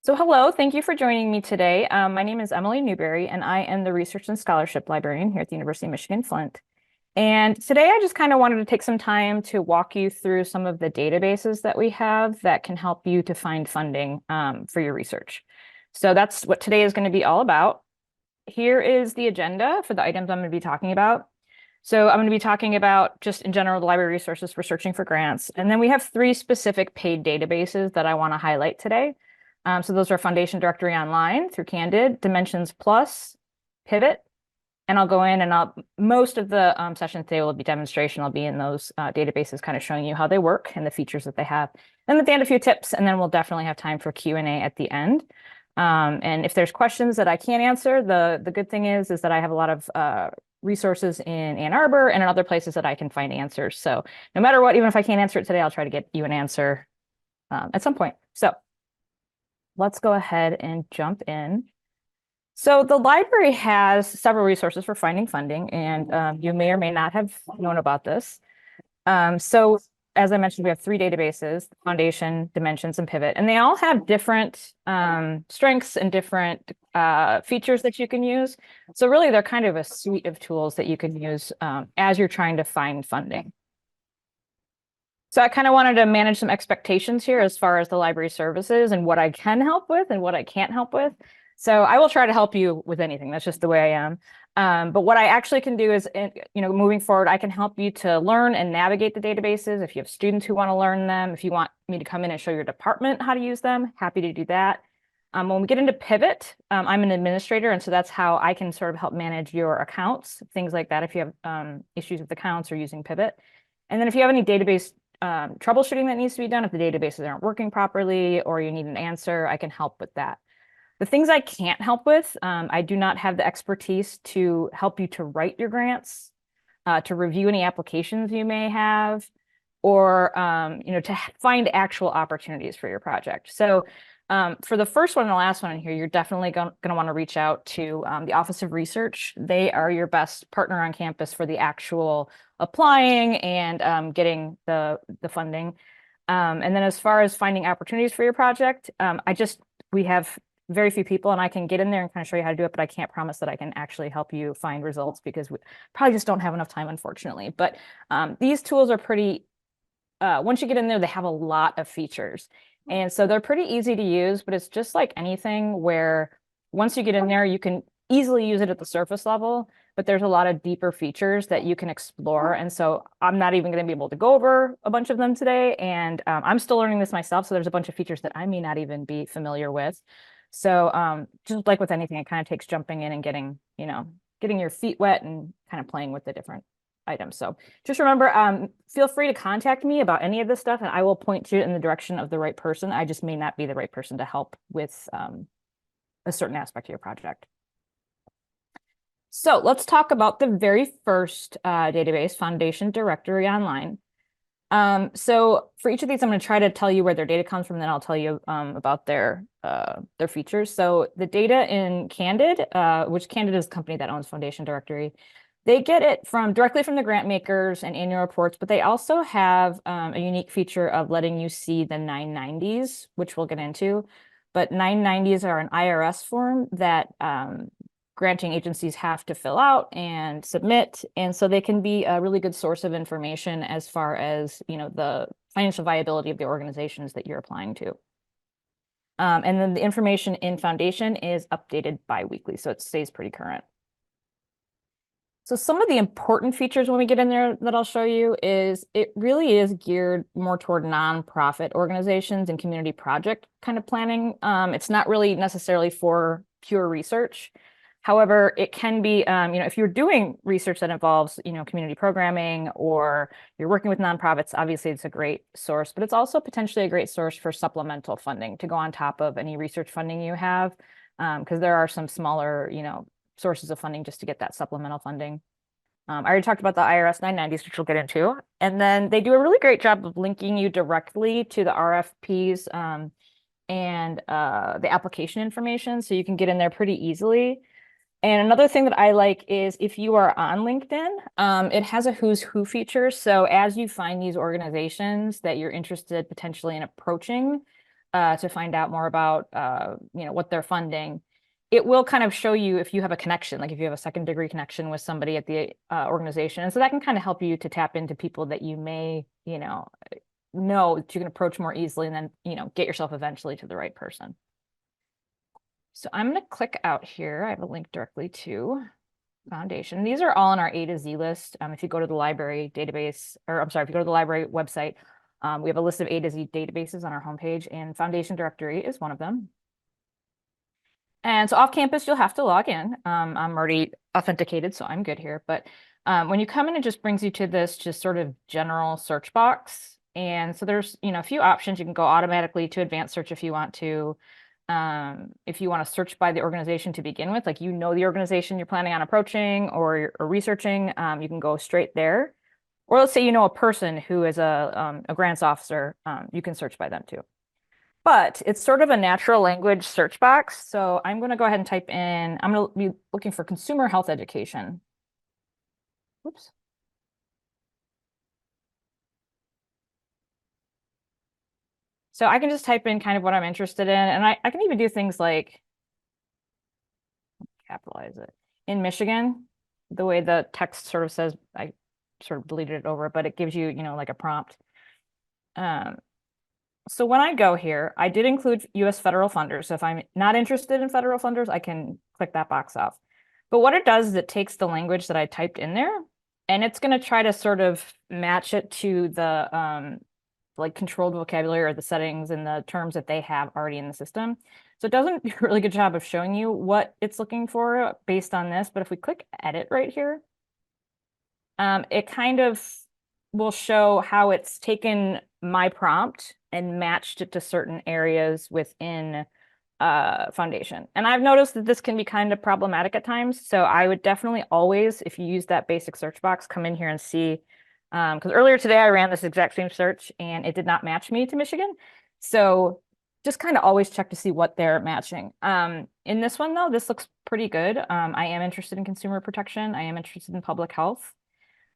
So hello, thank you for joining me today. My name is Emily Newberry, and I am the Research and Scholarship Librarian here at the University of Michigan Flint. And today I just kind of wanted to take some time to walk you through some of the databases that we have that can help you to find funding for your research. So that's what today is going to be all about. Here is the agenda for the items I'm going to be talking about. So I'm going to be talking about just in general the library resources for searching for grants. And then we have three specific paid databases that I want to highlight today. So those are Foundation Directory Online through Candid, Dimensions Plus, Pivot, and I'll go in and most of the session today will be demonstration. I'll be in those databases kind of showing you how they work and the features that they have. And at the end, a few tips, and then we'll definitely have time for Q&A at the end. And if there's questions that I can't answer, the good thing is that I have a lot of resources in Ann Arbor and in other places that I can find answers. So no matter what, even if I can't answer it today, I'll try to get you an answer at some point. So let's go ahead and jump in. So the library has several resources for finding funding, and you may or may not have known about this. So as I mentioned, we have three databases: Foundation, Dimensions, and Pivot, and they all have different strengths and different features that you can use. So really, they're kind of a suite of tools that you can use as you're trying to find funding. So I kind of wanted to manage some expectations here as far as the library services and what I can help with and what I can't help with. So I will try to help you with anything. That's just the way I am. But what I actually can do is, moving forward, I can help you to learn and navigate the databases. If you have students who want to learn them, if you want me to come in and show your department how to use them, happy to do that. When we get into Pivot, I'm an administrator, and so that's how I can sort of help manage your accounts, things like that, if you have issues with accounts or using Pivot. And then if you have any database troubleshooting that needs to be done, if the databases aren't working properly or you need an answer, I can help with that. The things I can't help with, I do not have the expertise to help you to write your grants, to review any applications you may have, or to find actual opportunities for your project. So for the first one and the last one in here, you're definitely going to want to reach out to the Office of Research. They are your best partner on campus for the actual applying and getting the funding. And then as far as finding opportunities for your project, we have very few people, and I can get in there and kind of show you how to do it, but I can't promise that I can actually help you find results because we probably just don't have enough time, unfortunately. But these tools are pretty, once you get in there, they have a lot of features. And so they're pretty easy to use, but it's just like anything where once you get in there, you can easily use it at the surface level, but there's a lot of deeper features that you can explore. And so I'm not even going to be able to go over a bunch of them today. And I'm still learning this myself. So there's a bunch of features that I may not even be familiar with. So just like with anything, it kind of takes jumping in and getting your feet wet and kind of playing with the different items. So just remember, feel free to contact me about any of this stuff and I will point you in the direction of the right person. I just may not be the right person to help with a certain aspect of your project. So let's talk about the very first database, Foundation Directory Online. So for each of these, I'm going to try to tell you where their data comes from, then I'll tell you about their features. So the data in Candid, which Candid is the company that owns Foundation Directory, they get it directly from the grant makers and annual reports, but they also have a unique feature of letting you see the 990s, which we'll get into. But 990s are an IRS form that granting agencies have to fill out and submit. And so they can be a really good source of information as far as, the financial viability of the organizations that you're applying to. And then the information in Foundation is updated bi-weekly, so it stays pretty current. So some of the important features when we get in there that I'll show you is it really is geared more toward nonprofit organizations and community project kind of planning. It's not really necessarily for pure research. However, it can be, if you're doing research that involves, community programming or you're working with nonprofits, obviously it's a great source, but it's also potentially a great source for supplemental funding to go on top of any research funding you have, because there are some smaller, sources of funding just to get that supplemental funding. I already talked about the IRS 990s, which we'll get into. And then they do a really great job of linking you directly to the RFPs and the application information, so you can get in there pretty easily. And another thing that I like is if you are on LinkedIn, it has a who's who feature. So as you find these organizations that you're interested potentially in approaching, to find out more about what they're funding. It will kind of show you if you have a connection, like if you have a second degree connection with somebody at the organization. And so that can kind of help you to tap into people that you may, know that you can approach more easily and then, get yourself eventually to the right person. So I'm going to click out here. I have a link directly to Foundation. These are all in our A to Z list. If you go to the library database, or I'm sorry, if you go to the library website, we have a list of A to Z databases on our homepage, and Foundation Directory is one of them. And so off campus, you'll have to log in. I'm already authenticated, so I'm good here. But when you come in, it just brings you to this just sort of general search box. And so there's, a few options. You can go automatically to advanced search if you want to. If you want to search by the organization to begin with, like the organization you're planning on approaching or researching, you can go straight there. Or let's say you know a person who is a grants officer, you can search by them too. But it's sort of a natural language search box. So I'm going to go ahead and type in, I'm going to be looking for consumer health education. Oops. So I can just type in kind of what I'm interested in. And I can even do things like capitalize it. In Michigan, the way the text sort of says, I sort of deleted it over, but it gives you, like a prompt. So when I go here, I did include US federal funders. So if I'm not interested in federal funders, I can click that box off. But what it does is it takes the language that I typed in there, and it's going to try to sort of match it to the like controlled vocabulary or the settings and the terms that they have already in the system. So it doesn't do a really good job of showing you what it's looking for based on this. But if we click edit right here, it kind of will show how it's taken my prompt and matched it to certain areas within Foundation. And I've noticed that this can be kind of problematic at times. So I would definitely always, if you use that basic search box, come in here and see. Because earlier today I ran this exact same search and it did not match me to Michigan. So just kind of always check to see what they're matching. In this one, though, this looks pretty good. I am interested in consumer protection. I am interested in public health.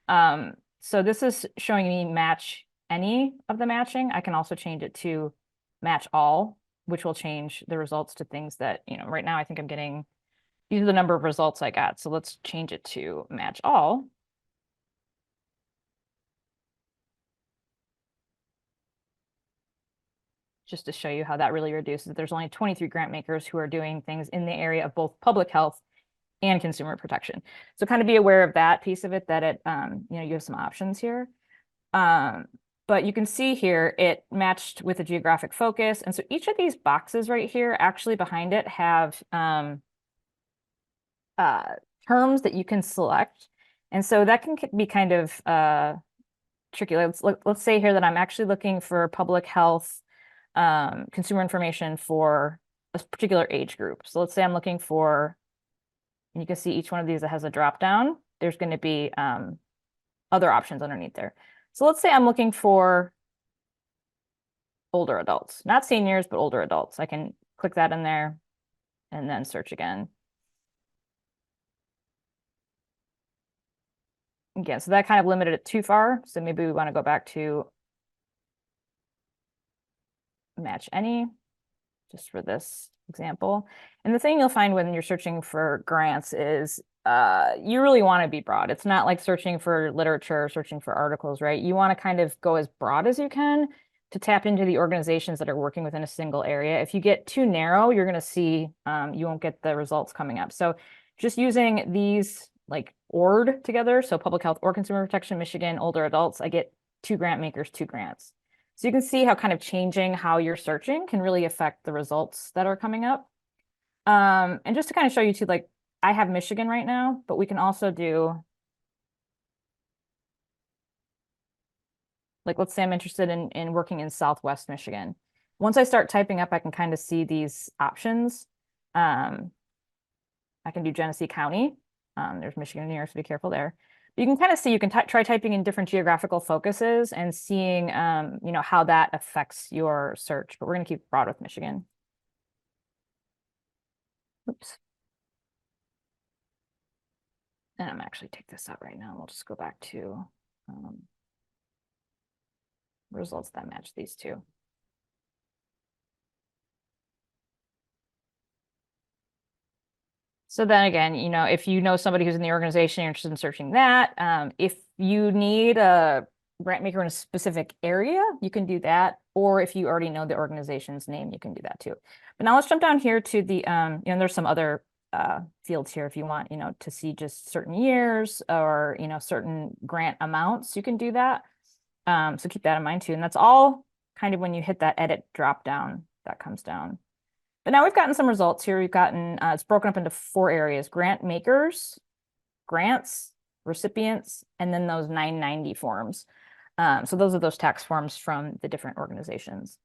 So this is showing me match any of the matching. I can also change it to match all, which will change the results to things that, right now I think I'm getting, these are the number of results I got. So let's change it to match all. Just to show you how that really reduces. There's only 23 grant makers who are doing things in the area of both public health and consumer protection. So kind of be aware of that piece of it, that it, you have some options here. But you can see here, it matched with a geographic focus. And so each of these boxes right here, actually behind it, have terms that you can select. And so that can be kind of tricky. Let's say here that I'm actually looking for public health, consumer information for a particular age group. So let's say I'm looking for, and you can see each one of these that has a drop down. There's going to be other options underneath there. So let's say I'm looking for older adults, not seniors, but older adults. I can click that in there and then search again. Again, so that kind of limited it too far. So maybe we want to go back to match any, just for this example. And the thing you'll find when you're searching for grants is you really want to be broad. It's not like searching for literature, searching for articles, right? You want to kind of go as broad as you can to tap into the organizations that are working within a single area. If you get too narrow, you're going to see you won't get the results coming up. So just using these like ORD together, so public health or consumer protection, Michigan, older adults, I get 2 grant makers, 2 grants. So you can see how kind of changing how you're searching can really affect the results that are coming up. And just to kind of show you too, like I have Michigan right now, but we can also do, like, let's say I'm interested in working in Southwest Michigan. Once I start typing up, I can kind of see these options. I can do Genesee County. There's Michigan and New York, so be careful there. But you can kind of see, you can try typing in different geographical focuses and seeing, how that affects your search. But we're going to keep broad with Michigan. Oops. And I'm actually take this out right now. We'll just go back to results that match these two. So then again, if you know somebody who's in the organization, you're interested in searching that. If you need a grant maker in a specific area, you can do that. Or if you already know the organization's name, you can do that too. But now let's jump down here to the, there's some other fields here if you want, to see just certain years or, certain grant amounts, you can do that. So keep that in mind too. And that's all kind of when you hit that edit drop down, that comes down. But now we've gotten some results here. We've gotten, it's broken up into 4 areas: grant makers, grants, recipients, and then those 990 forms. So those are those tax forms from the different organizations.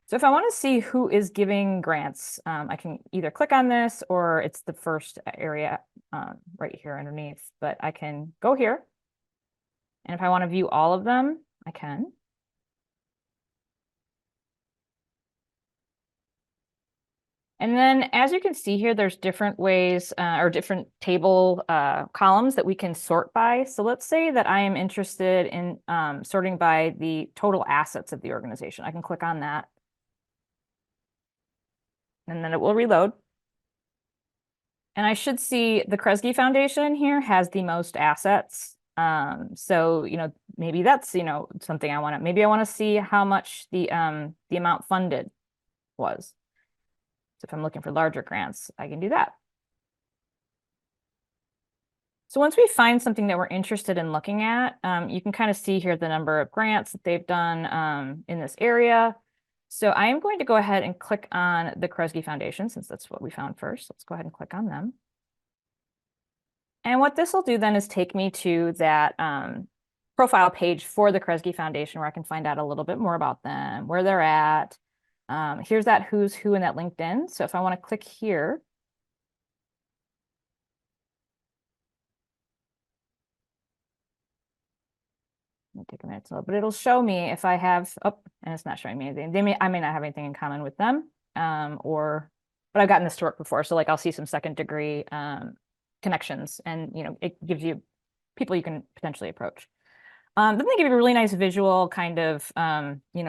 So if I want to see who is giving grants, I can either click on this or it's the first area right here underneath, but I can go here. And if I want to view all of them, I can. And then as you can see here, there's different ways or different table columns that we can sort by. So let's say that I am interested in sorting by the total assets of the organization. I can click on that. And then it will reload. And I should see the Kresge Foundation here has the most assets. So, maybe that's, something I want to, maybe I want to see how much the amount funded was. So if I'm looking for larger grants, I can do that. So once we find something that we're interested in looking at, you can kind of see here the number of grants that they've done in this area. So I am going to go ahead and click on the Kresge Foundation since that's what we found first. Let's go ahead and click on them. And what this will do then is take me to that profile page for the Kresge Foundation where I can find out a little bit more about them, where they're at. Here's that who's who in that LinkedIn. So if I want to click here, let me take a minute to load, but it'll show me if I have, oh, and it's not showing me anything. I may not have anything in common with them, but I've gotten this to work before. So like I'll see some second degree connections and, it gives you people you can potentially approach. Then they give you a really nice visual kind of,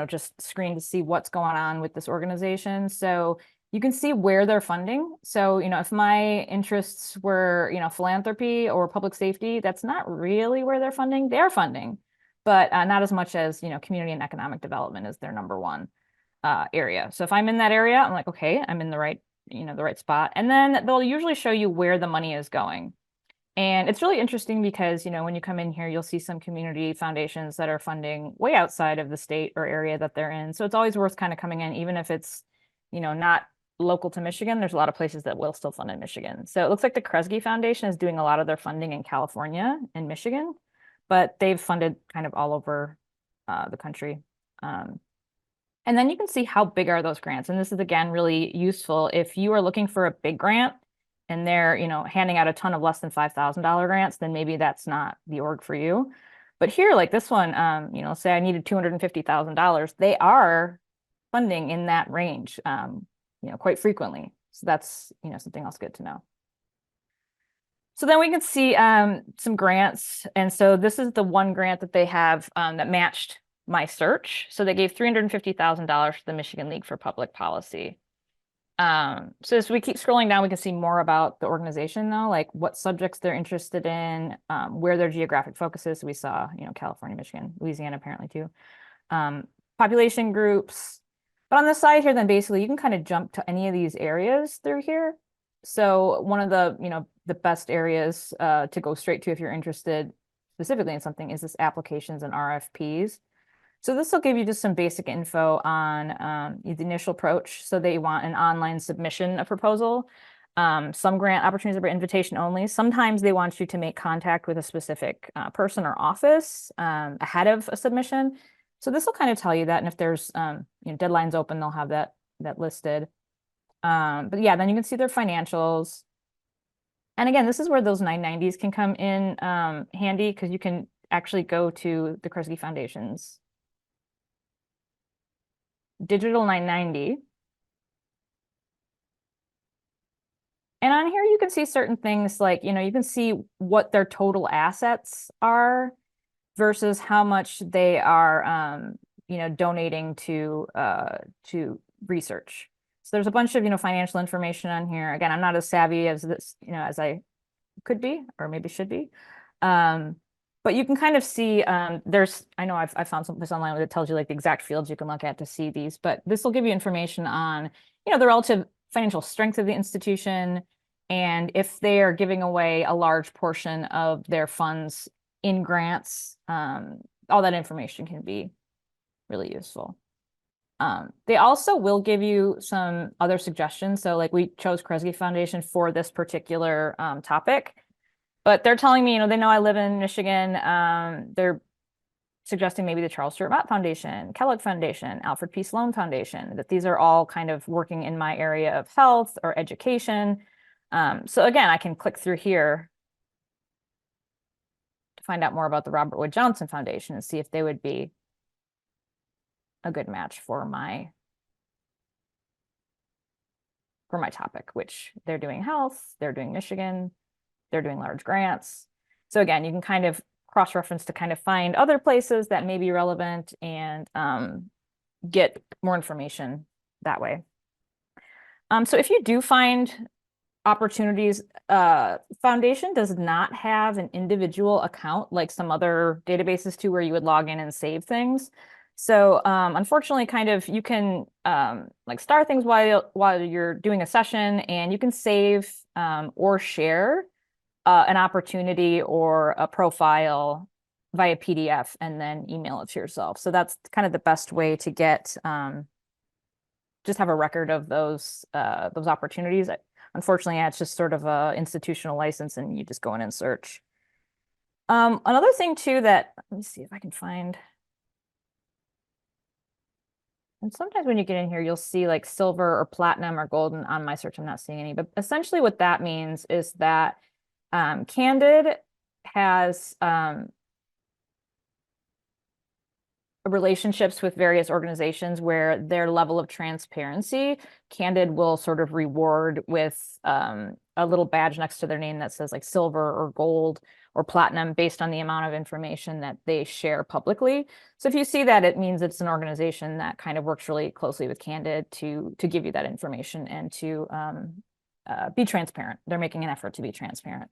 just screen to see what's going on with this organization. So you can see where they're funding. So, if my interests were, philanthropy or public safety, that's not really where they're funding. They're funding, but not as much as, community and economic development is their number one area. So if I'm in that area, I'm like, okay, I'm in the right, the right spot. And then they'll usually show you where the money is going. And it's really interesting because, when you come in here, you'll see some community foundations that are funding way outside of the state or area that they're in. So it's always worth kind of coming in, even if it's, not local to Michigan. There's a lot of places that will still fund in Michigan. So it looks like the Kresge Foundation is doing a lot of their funding in California and Michigan, but they've funded kind of all over the country. And then you can see how big are those grants. And this is, again, really useful if you are looking for a big grant and they're, handing out a ton of less than $5,000 grants, then maybe that's not the org for you. But here, like this one, say I needed $250,000, they are funding in that range, quite frequently. So that's, something else good to know. So then we can see some grants. And so this is the one grant that they have that matched my search. So they gave $350,000 to the Michigan League for Public Policy. So as we keep scrolling down, we can see more about the organization though, like what subjects they're interested in, where their geographic focus is. So we saw, California, Michigan, Louisiana apparently too. Population groups. But on the side here, then basically you can kind of jump to any of these areas through here. So one of the, the best areas to go straight to if you're interested specifically in something is this applications and RFPs. So this will give you just some basic info on the initial approach. So they want an online submission of proposal. Some grant opportunities are invitation only. Sometimes they want you to make contact with a specific person or office ahead of a submission. So this will kind of tell you that. And if there's deadlines open, they'll have that listed. But yeah, then you can see their financials. And again, this is where those 990s can come in handy because you can actually go to the Kresge Foundation's digital 990. And on here, you can see certain things like, you can see what their total assets are versus how much they are, donating to research. So there's a bunch of, financial information on here. Again, I'm not as savvy as this, as I could be, or maybe should be. But you can kind of see, I know I've found some place online that tells you like the exact fields you can look at to see these, but this will give you information on, the relative financial strength of the institution, and if they are giving away a large portion of their funds in grants, all that information can be really useful. They also will give you some other suggestions. So like we chose Kresge Foundation for this particular topic, but they're telling me, they know I live in Michigan. They're suggesting maybe the Charles Sturt Mott Foundation, Kellogg Foundation, Alfred P. Sloan Foundation, that these are all kind of working in my area of health or education. So again, I can click through here to find out more about the Robert Wood Johnson Foundation and see if they would be a good match for my topic, which they're doing health, they're doing Michigan, they're doing large grants. So again, you can kind of cross-reference to kind of find other places that may be relevant and get more information that way. So if you do find opportunities, Foundation does not have an individual account like some other databases do where you would log in and save things. So unfortunately, kind of you can like start things while you're doing a session, and you can save or share an opportunity or a profile via PDF and then email it to yourself. So that's kind of the best way to get just have a record of those opportunities. Unfortunately, it's just sort of a institutional license, and you just go in and search. Another thing too that, let me see if I can find. And sometimes when you get in here, you'll see like silver or platinum or golden. On my search, I'm not seeing any, but essentially what that means is that Candid has relationships with various organizations where their level of transparency, Candid will sort of reward with a little badge next to their name that says like silver or gold or platinum based on the amount of information that they share publicly. So if you see that, it means it's an organization that kind of works really closely with Candid to give you that information and to be transparent. They're making an effort to be transparent.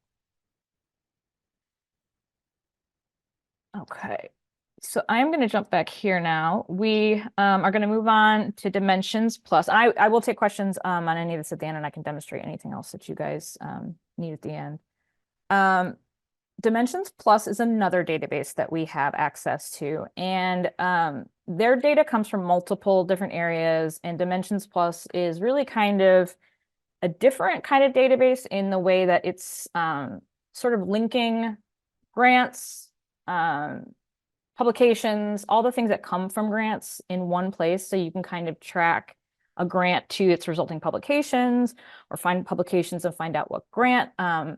Okay. So I'm going to jump back here now. We are going to move on to Dimensions Plus. I will take questions on any of this at the end, and I can demonstrate anything else that you guys need at the end. Dimensions Plus is another database that we have access to, and their data comes from multiple different areas, and Dimensions Plus is really kind of a different kind of database in the way that it's sort of linking grants, publications, all the things that come from grants in one place. So you can kind of track a grant to its resulting publications, or find publications and find out what grant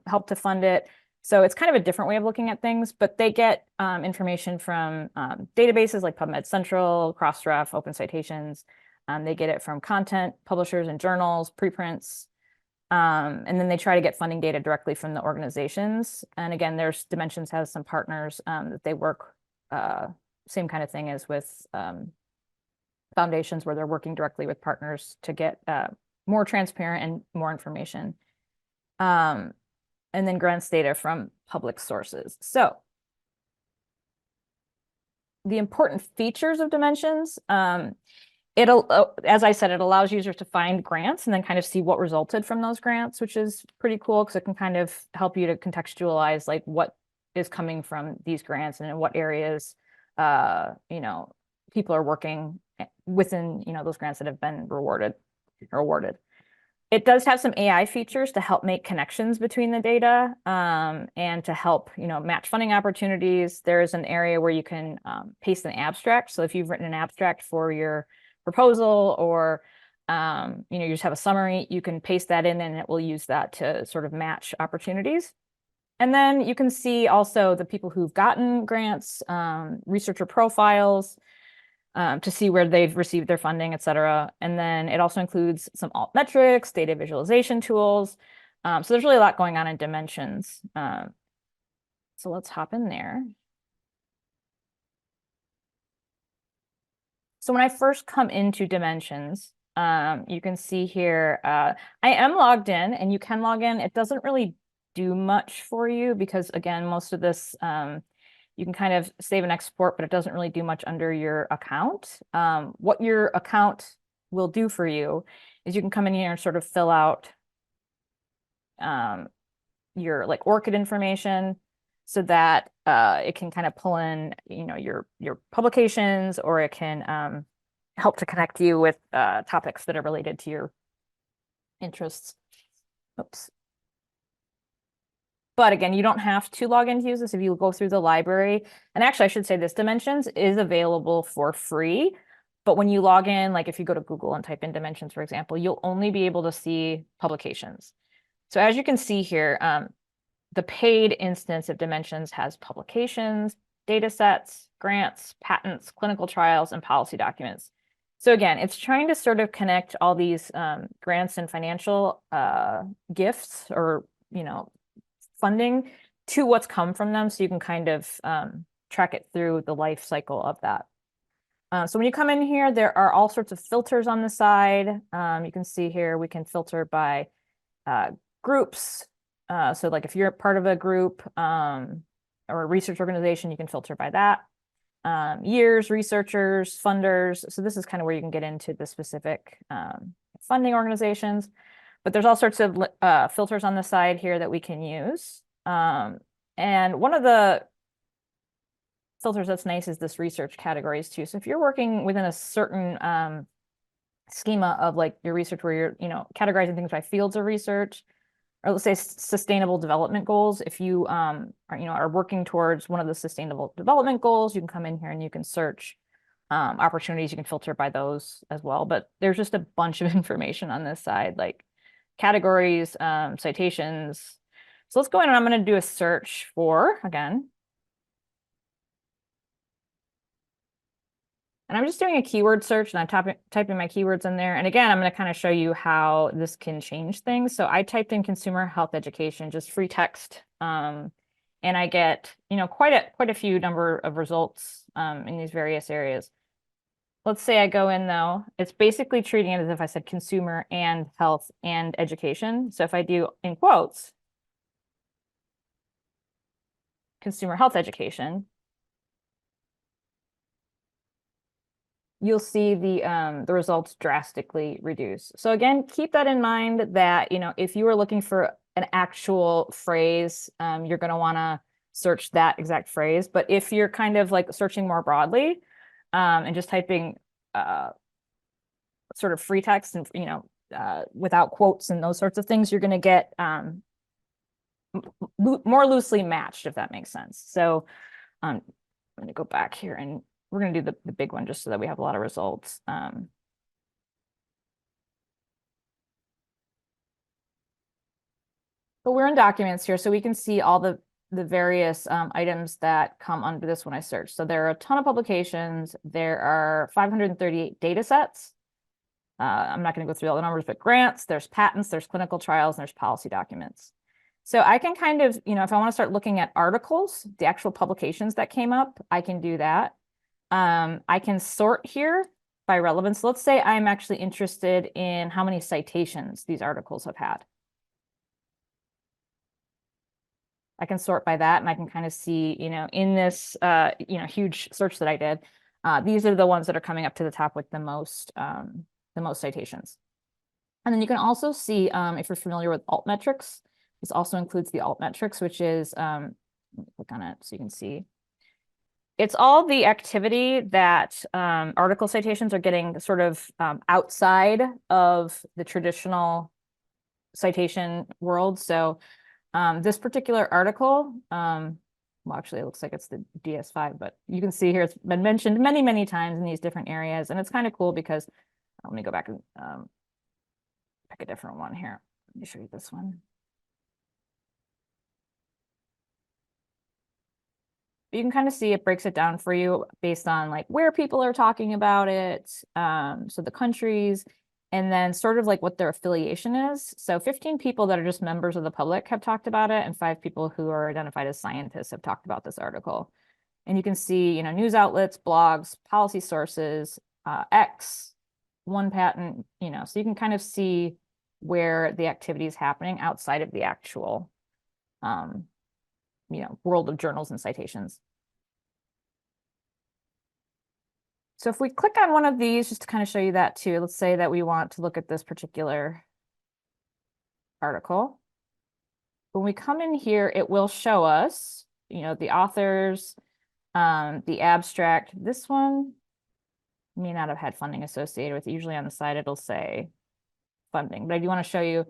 helped to fund it. So it's kind of a different way of looking at things, but they get information from databases like PubMed Central, Crossref, Open Citations. They get it from content publishers and journals, preprints. And then they try to get funding data directly from the organizations. And again, there's Dimensions has some partners that they work, same kind of thing as with foundations, where they're working directly with partners to get more transparent and more information. And then grants data from public sources. So the important features of Dimensions, as I said, it allows users to find grants and then kind of see what resulted from those grants, which is pretty cool because it can kind of help you to contextualize like what is coming from these grants and in what areas, people are working within, those grants that have been rewarded or awarded. It does have some AI features to help make connections between the data and to help, match funding opportunities. There's an area where you can paste an abstract. So if you've written an abstract for your proposal, or you just have a summary, you can paste that in and it will use that to sort of match opportunities. And then you can see also the people who've gotten grants, researcher profiles, to see where they've received their funding, et cetera. And then it also includes some alt metrics, data visualization tools. So there's really a lot going on in Dimensions. So let's hop in there. So when I first come into Dimensions, You can see here, I am logged in, and you can log in. It doesn't really do much for you because, again, most of this, you can kind of save and export, but it doesn't really do much under your account. What your account will do for you is you can come in here and sort of fill out your like ORCID information so that it can kind of pull in, your publications, or it can help to connect you with topics that are related to your interests. Oops. But again, you don't have to log in to use this if you go through the library. And actually, I should say this Dimensions is available for free. But when you log in, like if you go to Google and type in Dimensions, for example, you'll only be able to see publications. So as you can see here, the paid instance of Dimensions has publications, data sets, grants, patents, clinical trials, and policy documents. So again, it's trying to sort of connect all these grants and financial gifts or, funding to what's come from them, so you can kind of track it through the life cycle of that. So when you come in here, there are all sorts of filters on the side. You can see here we can filter by groups. So like if you're part of a group or a research organization, you can filter by that. Years, researchers, funders. So this is kind of where you can get into the specific funding organizations. But there's all sorts of filters on the side here that we can use. And one of the filters that's nice is this research categories too. So if you're working within a certain schema of like your research where you're, categorizing things by fields of research, or let's say sustainable development goals, if you are working towards one of the sustainable development goals, you can come in here and you can search opportunities. You can filter by those as well. But there's just a bunch of information on this side, like categories, citations. So let's go in and I'm going to do a search for, again, and I'm just doing a keyword search, and I'm typing my keywords in there. And again, I'm going to kind of show you how this can change things. So I typed in consumer health education, just free text. And I get, quite a few number of results in these various areas. Let's say I go in though, it's basically treating it as if I said consumer and health and education. So if I do in quotes, consumer health education, you'll see the results drastically reduce. So again, keep that in mind that, if you are looking for an actual phrase, you're going to want to search that exact phrase. But if you're kind of like searching more broadly and just typing sort of free text and, without quotes and those sorts of things, you're going to get more loosely matched, if that makes sense. So I'm going to go back here and we're going to do the big one just so that we have a lot of results. But we're in documents here, so we can see all the various items that come under this when I search. So there are a ton of publications. There are 538 data sets. I'm not going to go through all the numbers, but grants, there's patents, there's clinical trials, and there's policy documents. So I can kind of, if I want to start looking at articles, the actual publications that came up, I can do that. I can sort here by relevance. Let's say I'm actually interested in how many citations these articles have had. I can sort by that, and I can kind of see, in this, huge search that I did, these are the ones that are coming up to the top with the most citations. And then you can also see, if you're familiar with altmetrics, this also includes the altmetrics, which is, click on it so you can see. It's all the activity that article citations are getting sort of outside of the traditional citation world. So this particular article, well, actually, it looks like it's the DS5, but you can see here it's been mentioned many, many times in these different areas. And it's kind of cool because, let me go back and pick a different one here. Let me show you this one. You can kind of see it breaks it down for you based on like where people are talking about it. So the countries, and then sort of like what their affiliation is. So 15 people that are just members of the public have talked about it, and 5 people who are identified as scientists have talked about this article. And you can see, news outlets, blogs, policy sources, X, one patent, so you can kind of see where the activity is happening outside of the actual, world of journals and citations. So if we click on one of these, just to kind of show you that too, let's say that we want to look at this particular article. When we come in here, it will show us, the authors, the abstract. This one may not have had funding associated with it. Usually on the side, it'll say funding, but I do want to show you,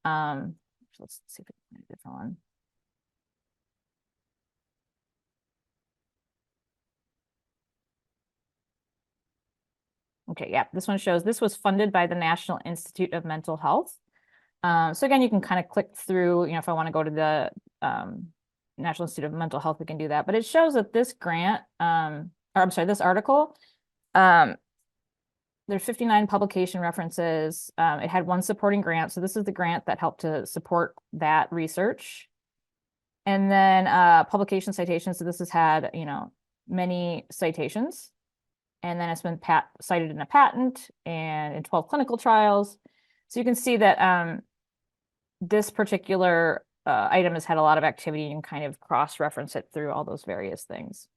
let's see if we can find a different one. Okay, yeah, this one shows this was funded by the National Institute of Mental Health. So again, you can kind of click through, if I want to go to the National Institute of Mental Health, we can do that. But it shows that this grant, or I'm sorry, this article, there's 59 publication references. It had one supporting grant. So this is the grant that helped to support that research. And then publication citations. So this has had, many citations. And then it's been cited in a patent and in 12 clinical trials. So you can see that this particular item has had a lot of activity. You can kind of cross-reference it through all those various things.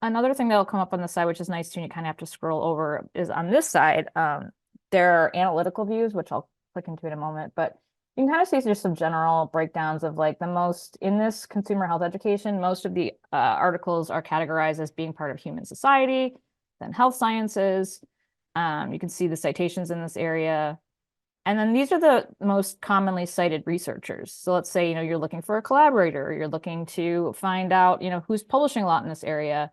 Another thing that'll come up on the side, which is nice too, and you kind of have to scroll over, is on this side, there are analytical views, which I'll click into in a moment, but you can kind of see there's some general breakdowns of like in this consumer health education, most of the articles are categorized as being part of human society, then health sciences. You can see the citations in this area. And then these are the most commonly cited researchers. So let's say, you're looking for a collaborator, or you're looking to find out, who's publishing a lot in this area.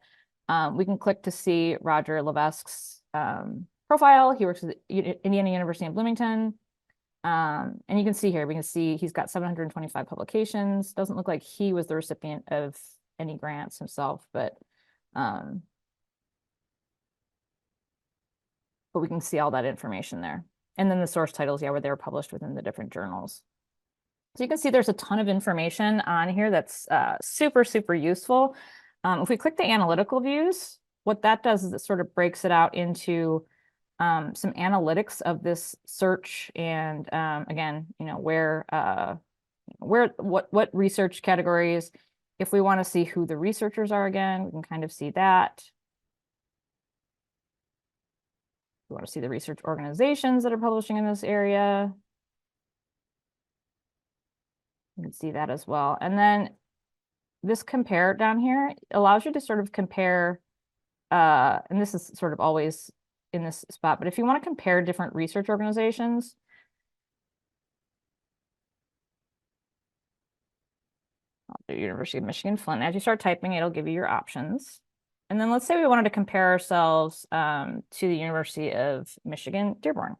We can click to see Roger Levesque's profile. He works at Indiana University in Bloomington. And you can see here, we can see he's got 725 publications. Doesn't look like he was the recipient of any grants himself, but we can see all that information there. And then the source titles, where they were published within the different journals. So you can see there's a ton of information on here that's super, super useful. If we click the analytical views, what that does is it sort of breaks it out into some analytics of this search and again, what research categories. If we want to see who the researchers are again, we can kind of see that. We want to see the research organizations that are publishing in this area. You can see that as well. And then this compare down here allows you to sort of compare, and this is sort of always in this spot, but if you want to compare different research organizations, the University of Michigan Flint, as you start typing, it'll give you your options. And then let's say we wanted to compare ourselves to the University of Michigan Dearborn.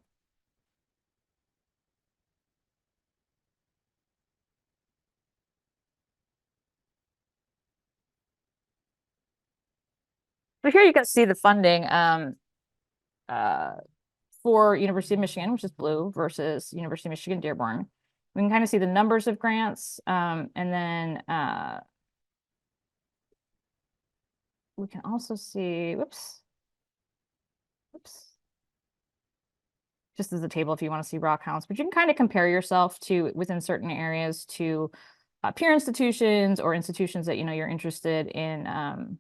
So here you can see the funding for University of Michigan, which is blue, versus University of Michigan Dearborn. We can kind of see the numbers of grants, and then we can also see, just as a table if you want to see raw counts, but you can kind of compare yourself to within certain areas to peer institutions or institutions that you're interested in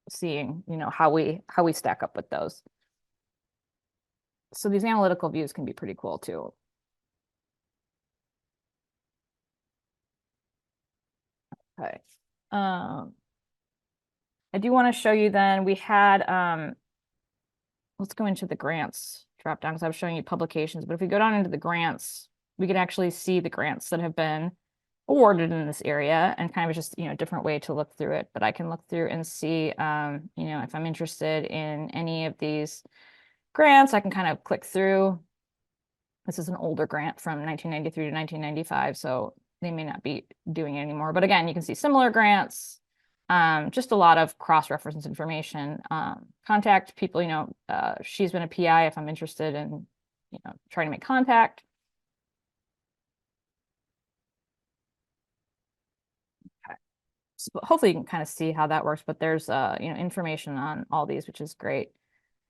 seeing how we stack up with those. So these analytical views can be pretty cool too. Okay. I do want to show you then, we had, let's go into the grants drop down because I was showing you publications, but if we go down into the grants, we can actually see the grants that have been awarded in this area and kind of just, a different way to look through it. But I can look through and see, if I'm interested in any of these grants, I can kind of click through. This is an older grant from 1993 to 1995, so they may not be doing it anymore. But again, you can see similar grants, just a lot of cross-reference information. Contact people, she's been a PI if I'm interested in, trying to make contact. hopefully you can kind of see how that works, but there's information on all these, which is great.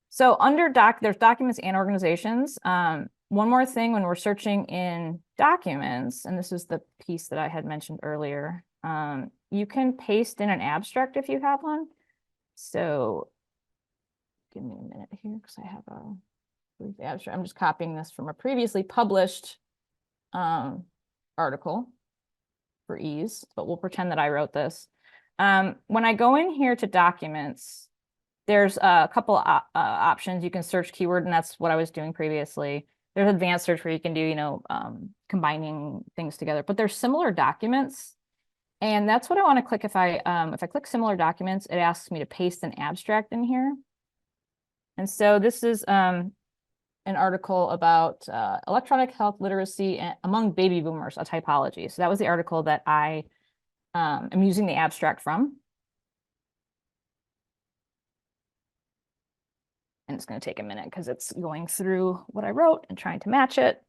So under there's documents and organizations. One more thing when we're searching in documents, and this is the piece that I had mentioned earlier, you can paste in an abstract if you have one. So give me a minute here because I have a brief abstract. I'm just copying this from a previously published article for ease, but we'll pretend that I wrote this. When I go in here to documents, there's a couple options. You can search keyword, and that's what I was doing previously. There's advanced search where you can do, combining things together, but there's similar documents. And that's what I want to click. If I click similar documents, it asks me to paste an abstract in here. And so this is an article about electronic health literacy among baby boomers, a typology. So that was the article that I am using the abstract from. And it's going to take a minute because it's going through what I wrote and trying to match it.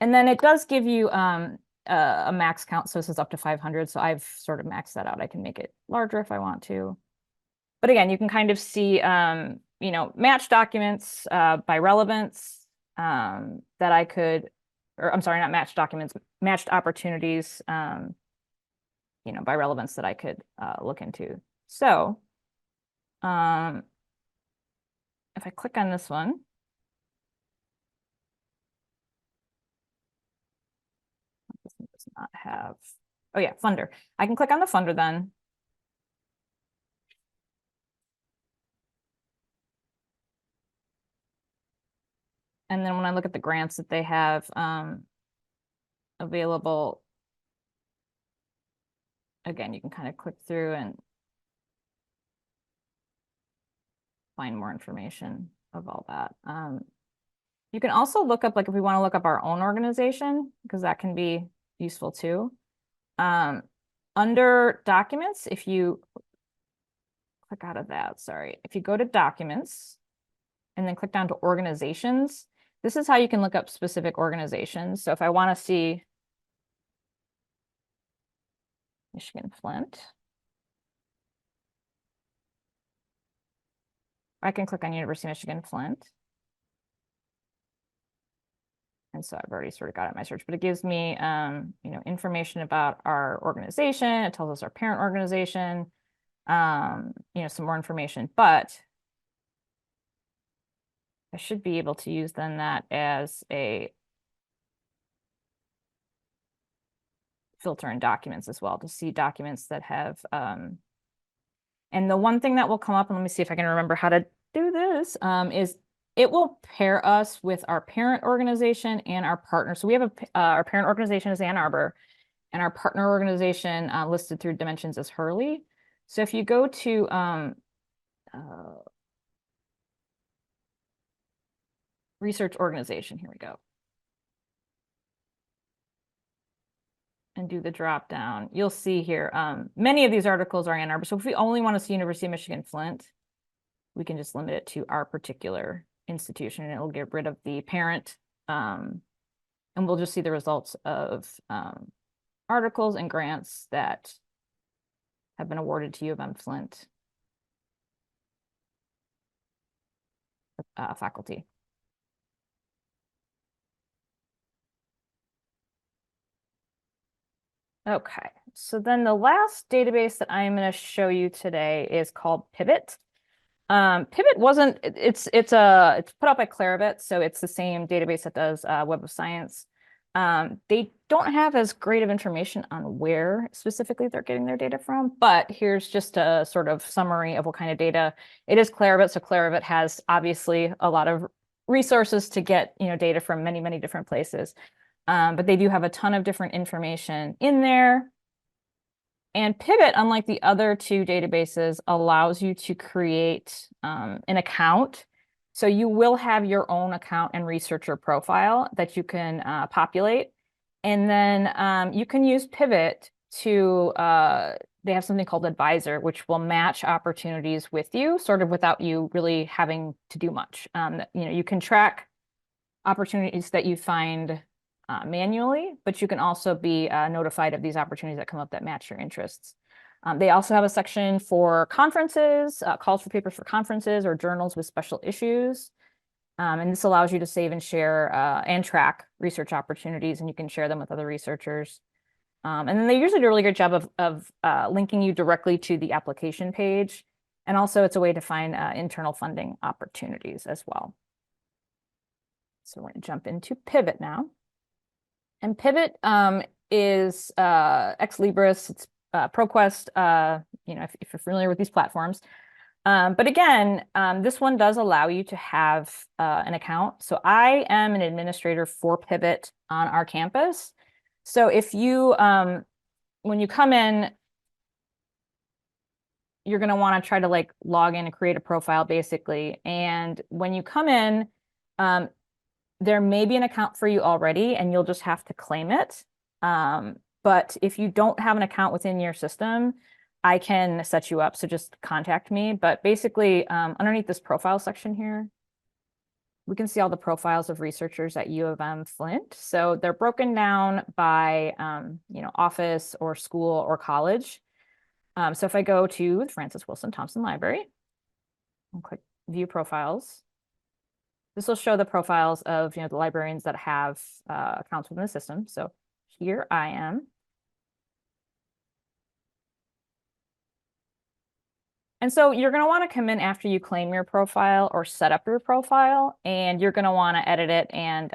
And then it does give you a max count. So this is up to 500. So I've sort of maxed that out. I can make it larger if I want to. But again, you can kind of see, match documents by relevance that I could, or I'm sorry, not matched documents, matched opportunities, by relevance that I could look into. So if I click on this one, this one does not have, oh yeah, funder. I can click on the funder then. And then when I look at the grants that they have available, again, you can kind of click through and find more information of all that. You can also look up, like if we want to look up our own organization, because that can be useful too. Under documents, if you click out of that, sorry, if you go to documents and then click down to organizations, this is how you can look up specific organizations. So if I want to see Michigan Flint, I can click on University of Michigan Flint. And so I've already sort of got it in my search, but it gives me, information about our organization. It tells us our parent organization, some more information, but I should be able to use then that as a filter in documents as well to see documents that have, and the one thing that will come up, and let me see if I can remember how to do this, is it will pair us with our parent organization and our partner. So we have our parent organization is Ann Arbor, and our partner organization listed through dimensions is Hurley. So if you go to research organization, here we go, and do the drop down, you'll see here, many of these articles are Ann Arbor. So if we only want to see University of Michigan Flint, we can just limit it to our particular institution, and it'll get rid of the parent. And we'll just see the results of articles and grants that have been awarded to U of M Flint faculty. Okay, so then the last database that I'm going to show you today is called Pivot. Pivot wasn't, it's put out by Clarivate, so it's the same database that does Web of Science. They don't have as great of information on where specifically they're getting their data from, but here's just a sort of summary of what kind of data. It is Clarivate, so Clarivate has obviously a lot of resources to get data from many, many different places. But they do have a ton of different information in there. And Pivot, unlike the other two databases, allows you to create an account. So you will have your own account and researcher profile that you can populate. And then you can use Pivot to, they have something called Advisor, which will match opportunities with you, sort of without you really having to do much. You can track opportunities that you find manually, but you can also be notified of these opportunities that come up that match your interests. They also have a section for conferences, calls for papers for conferences or journals with special issues. And this allows you to save and share and track research opportunities, and you can share them with other researchers. And then they usually do a really good job of linking you directly to the application page. And also it's a way to find internal funding opportunities as well. So we're going to jump into Pivot now. And Pivot is ex Libris, it's ProQuest, if you're familiar with these platforms. But again, this one does allow you to have an account. So I am an administrator for Pivot on our campus. So if you, when you come in, you're going to want to try to like log in and create a profile basically. And when you come in, there may be an account for you already and you'll just have to claim it. But if you don't have an account within your system, I can set you up. So just contact me. But basically, underneath this profile section here, we can see all the profiles of researchers at U of M Flint. So they're broken down by, office or school or college. So if I go to the Francis Wilson Thompson Library and click View Profiles, this will show the profiles of the librarians that have accounts within the system. So here I am. And so you're going to want to come in after you claim your profile or set up your profile, and you're going to want to edit it and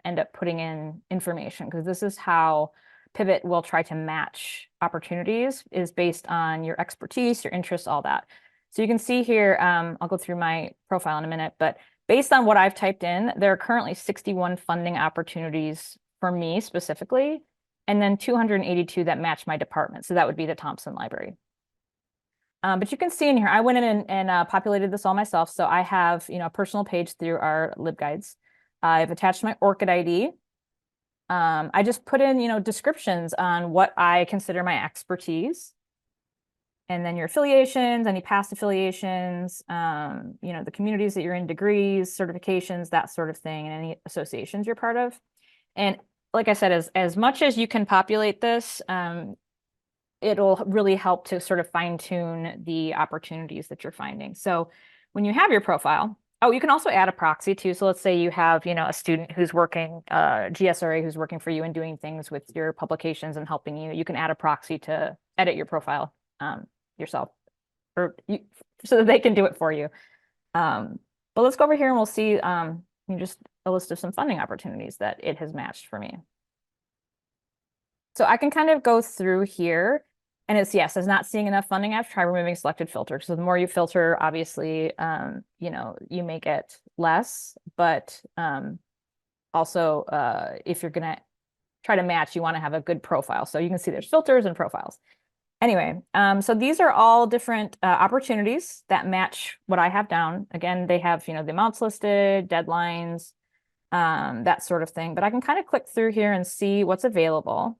end up putting in information, because this is how Pivot will try to match opportunities, is based on your expertise, your interests, all that. So you can see here, I'll go through my profile in a minute, but based on what I've typed in, there are currently 61 funding opportunities for me specifically, and then 282 that match my department. So that would be the Thompson Library. But you can see in here, I went in and populated this all myself. So I have, a personal page through our LibGuides. I've attached my ORCID ID. I just put in, descriptions on what I consider my expertise. And then your affiliations, any past affiliations, the communities that you're in, degrees, certifications, that sort of thing, and any associations you're part of. And like I said, as much as you can populate this, it'll really help to sort of fine tune the opportunities that you're finding. So when you have your profile, you can also add a proxy too. So let's say you have, a student who's working, GSRA who's working for you and doing things with your publications and helping you. You can add a proxy to edit your profile yourself, so that they can do it for you. But let's go over here and we'll see just a list of some funding opportunities that it has matched for me. So I can kind of go through here. And it's not seeing enough funding. I have to try removing selected filter. So the more you filter, obviously, you may get less. But also, if you're going to try to match, you want to have a good profile. So you can see there's filters and profiles. Anyway, so these are all different opportunities that match what I have down. Again, they have, the amounts listed, deadlines, that sort of thing. But I can kind of click through here and see what's available.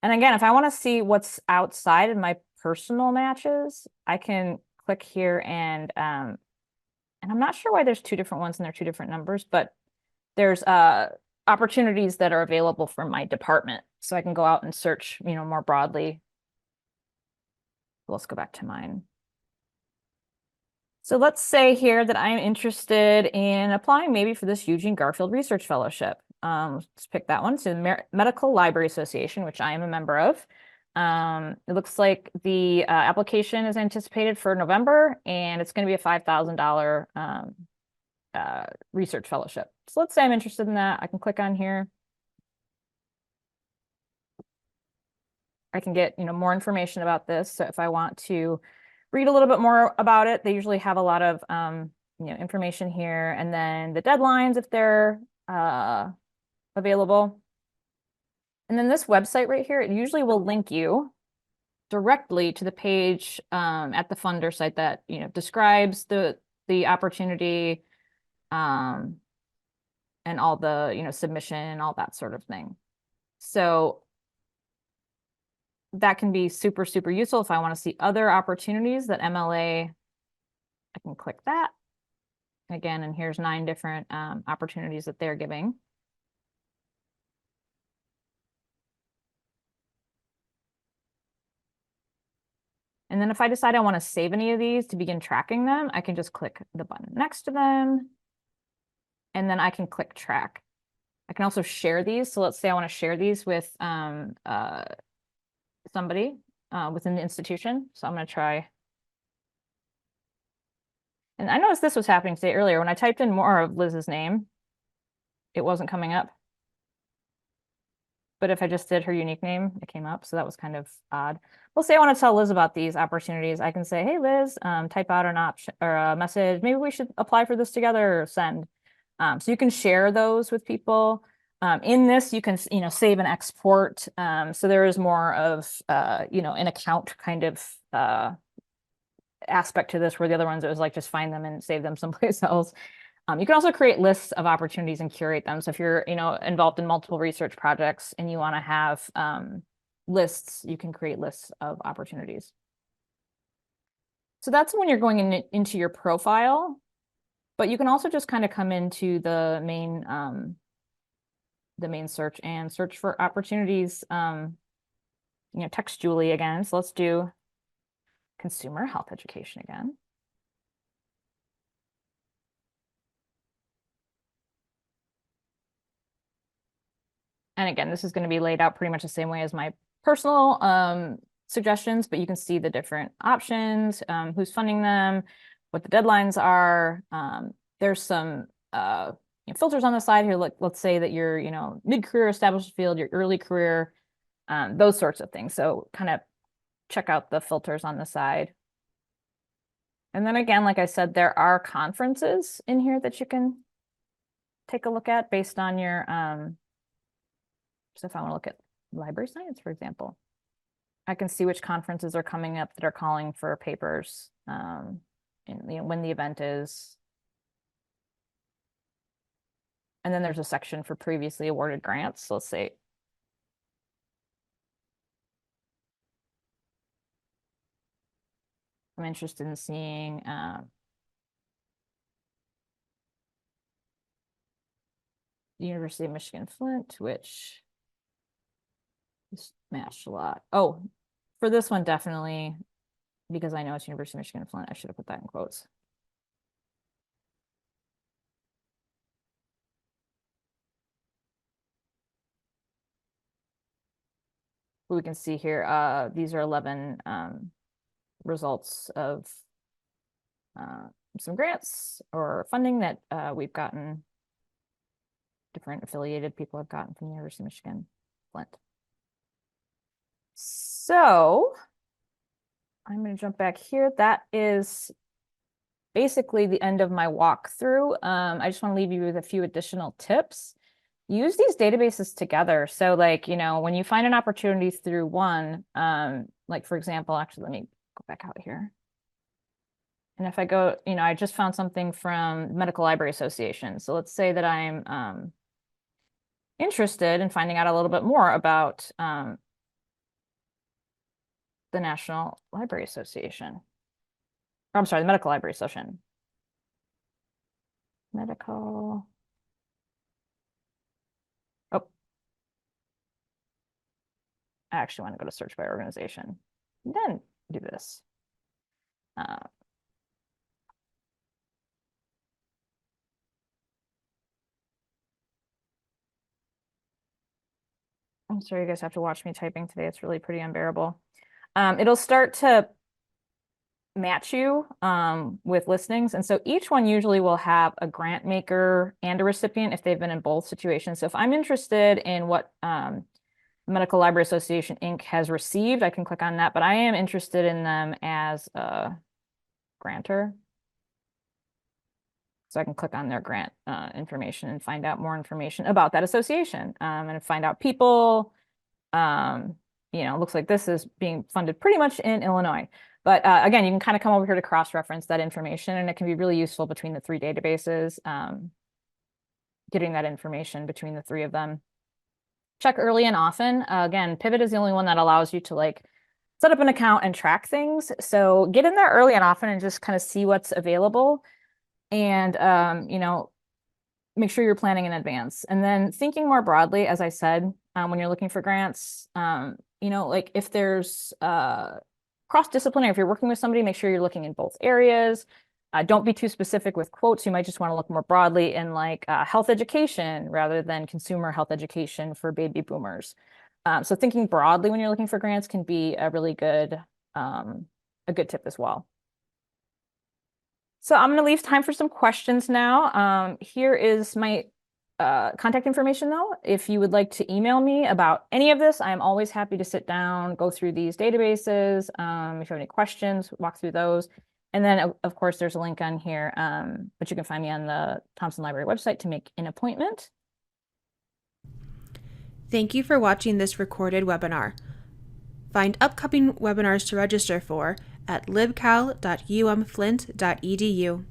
And again, if I want to see what's outside of my personal matches, I can click here and I'm not sure why there's two different ones and they're two different numbers, but there's opportunities that are available for my department. So I can go out and search, more broadly. Let's go back to mine. So let's say here that I'm interested in applying maybe for this Eugene Garfield Research Fellowship. Let's pick that one. So the Medical Library Association, which I am a member of. It looks like the application is anticipated for November, and it's going to be a $5,000 research fellowship. So let's say I'm interested in that. I can click on here. I can get more information about this. So if I want to read a little bit more about it, they usually have a lot of information here, and then the deadlines if they're available. And then this website right here, it usually will link you directly to the page at the funder site that describes the opportunity and all the submission, all that sort of thing. So that can be super, super useful if I want to see other opportunities that MLA, I can click that. Again, and here's 9 different opportunities that they're giving. And then if I decide I want to save any of these to begin tracking them, I can just click the button next to them. And then I can click track. I can also share these. So let's say I want to share these with somebody within the institution. So I'm going to try. And I noticed this was happening today earlier. When I typed in more of Liz's name, it wasn't coming up. But if I just did her unique name, it came up. So that was kind of odd. We'll say I want to tell Liz about these opportunities. I can say, hey, Liz, type out an option or a message. Maybe we should apply for this together or send. So you can share those with people. In this, you can, save and export. So there is more of, an account kind of aspect to this, where the other ones, it was like just find them and save them someplace else. You can also create lists of opportunities and curate them. So if you're, involved in multiple research projects and you want to have lists, you can create lists of opportunities. So that's when you're going into your profile, but you can also just kind of come into the main search and search for opportunities, textually again. So let's do consumer health education again. And again, this is going to be laid out pretty much the same way as my personal suggestions, but you can see the different options, who's funding them, what the deadlines are. There's some filters on the side here. Let's say that you're, mid-career established field, your early career, those sorts of things. So kind of check out the filters on the side. And then again, like I said, there are conferences in here that you can take a look at based on your so if I want to look at library science, for example, I can see which conferences are coming up that are calling for papers, and when the event is. And then there's a section for previously awarded grants. So let's say I'm interested in seeing the University of Michigan Flint, which matched a lot. Oh, for this one, definitely, because I know it's University of Michigan Flint, I should have put that in quotes. We can see here, these are 11 results of some grants or funding that we've gotten, different affiliated people have gotten from the University of Michigan Flint. So I'm going to jump back here. That is basically the end of my walkthrough. I just want to leave you with a few additional tips. Use these databases together. So like, when you find an opportunity through one, like for example, actually, let me go back out here. And if I go, I just found something from Medical Library Association. So let's say that I'm interested in finding out a little bit more about the National Library Association. Or, I'm sorry, the Medical Library Association. Medical. Oh. I actually want to go to search by organization. Then do this. I'm sorry you guys have to watch me typing today. It's really pretty unbearable. It'll start to match you with listings. And so each one usually will have a grant maker and a recipient if they've been in both situations. So if I'm interested in what Medical Library Association Inc. has received, I can click on that, but I am interested in them as a grantor. So I can click on their grant information and find out more information about that association, and find out people. Looks like this is being funded pretty much in Illinois. But again, you can kind of come over here to cross-reference that information, and it can be really useful between the three databases, getting that information between the three of them. Check early and often. Again, Pivot is the only one that allows you to set up an account and track things. So get in there early and often and just kind of see what's available. And, make sure you're planning in advance. And then thinking more broadly, as I said, when you're looking for grants, if there's cross-disciplinary. If you're working with somebody, make sure you're looking in both areas. Don't be too specific with quotes. You might just want to look more broadly in like health education rather than consumer health education for baby boomers. So thinking broadly when you're looking for grants can be a really good tip as well. So I'm going to leave time for some questions now. Here is my contact information though. If you would like to email me about any of this, I'm always happy to sit down, go through these databases. If you have any questions, walk through those. And then of course there's a link on here, but you can find me on the Thompson Library website to make an appointment. Thank you for watching this recorded webinar. Find upcoming webinars to register for at libcal.umflint.edu.